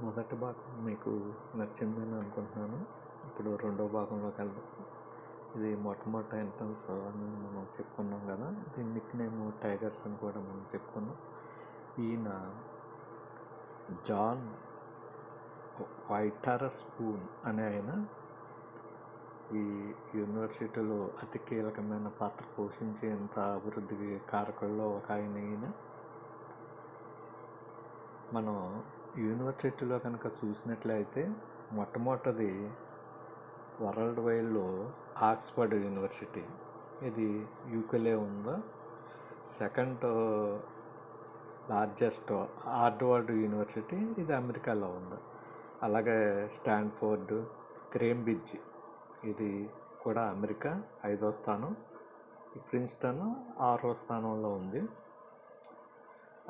మొదటి భాగం మీకు నచ్చిందని అనుకుంటున్నాను. ఇప్పుడు రెండో భాగంలోకి వెళ్దాం. ఇది మొట్టమొదటి ఎంట్రన్స్ అని మనం చెప్పుకున్నాం కదా. దీని నిక్ నేమ్ టైగర్స్ అని కూడా మనం చెప్పుకున్నాం. ఈయన జాన్ వైటర్స్పూన్ అనే ఆయన ఈ యూనివర్సిటీలో అతి కీలకమైన పాత్ర పోషించి ఇంత అభివృద్ధికి కారకుల్లో ఒక ఈయన. మనం యూనివర్సిటీలో కనుక చూసినట్లయితే మొట్టమొదటిది వరల్డ్ వైడ్లో ఆక్స్ఫర్డ్ యూనివర్సిటీ, ఇది యూకేలో ఉందా. సెకండ్ లార్జెస్ట్ హార్వర్డ్ యూనివర్సిటీ, ఇది అమెరికాలో ఉంది. అలాగే స్టాన్ఫోర్డ్, కేంబ్రిడ్జ్, ఇది కూడా అమెరికా 5వ స్థానం. ప్రిన్స్టన్ 6వ స్థానంలో ఉంది.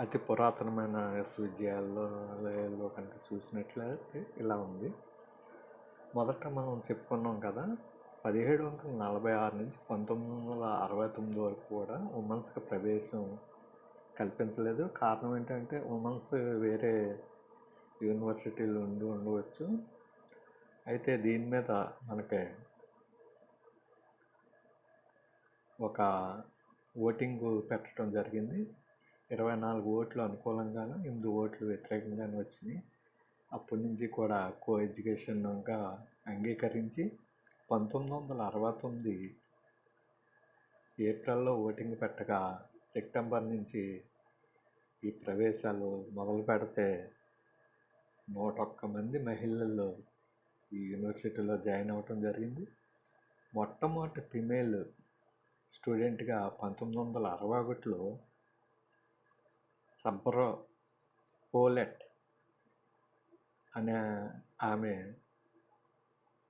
అతి పురాతనమైన విశ్వవిద్యాలయాల్లో కనుక చూసినట్లయితే ఇలా ఉంది. మొదట మనం చెప్పుకున్నాం కదా, 1746 నుంచి 1969 వరకు కూడా ఉమెన్స్కి ప్రవేశం కల్పించలేదు. కారణం ఏంటంటే ఉమెన్స్ వేరే యూనివర్సిటీలు ఉండవచ్చు. అయితే దీని మీద మనకి ఒక ఓటింగ్ పెట్టడం జరిగింది. 24 ఓట్లు అనుకూలంగాను, 8 ఓట్లు వ్యతిరేకంగాను వచ్చినాయి. అప్పటి నుంచి కూడా కో ఎడ్యుకేషన్గా అంగీకరించి 1969 ఏప్రిల్లో ఓటింగ్ పెట్టగా సెప్టెంబర్ నుంచి ఈ ప్రవేశాలు మొదలు పెడితే 101 మంది మహిళలు ఈ యూనివర్సిటీలో జాయిన్ అవ్వటం జరిగింది. మొట్టమొదటి ఫిమేల్ స్టూడెంట్గా 1961లో సబ్రో పోలెట్ అనే ఆమె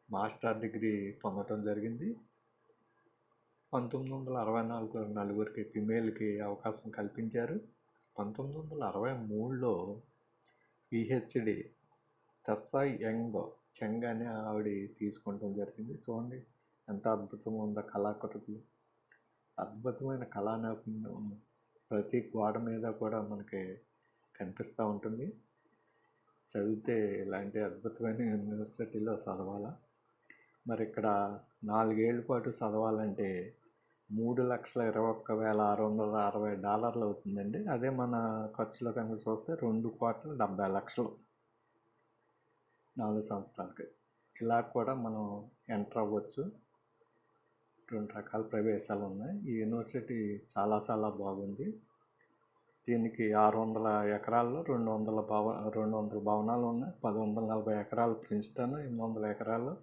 మాస్టర్ డిగ్రీ పొందడం జరిగింది. 1964లో నలుగురికి ఫిమేల్కి అవకాశం కల్పించారు. 1963లో పిహెచ్డి తెస్సా యంగ్ చెంగ్ అనే ఆవిడ తీసుకుంటం జరిగింది. చూడండి ఎంత అద్భుతంగా ఉందో కళాకృతులు. అద్భుతమైన కళా నైపుణ్యం ప్రతి గోడ మీద కూడా మనకి కనిపిస్తూ ఉంటుంది. చదివితే ఇలాంటి అద్భుతమైన యూనివర్సిటీలో చదవాలా. మరి ఇక్కడ 4 ఏళ్ళ పాటు చదవాలంటే $3,21,660 అవుతుందండి. అదే మన ఖర్చులో కనుక చూస్తే 2,70,00,000 4 సంవత్సరాలకి. ఇలా కూడా మనం ఎంటర్ అవ్వచ్చు. 2 రకాల ప్రవేశాలు ఉన్నాయి. ఈ యూనివర్సిటీ చాలా బాగుంది. దీనికి 600 ఎకరాల్లో 200 భవనాలు ఉన్నాయి. 140 ఎకరాలు ప్రిన్స్టన్, 800 ఎకరాలు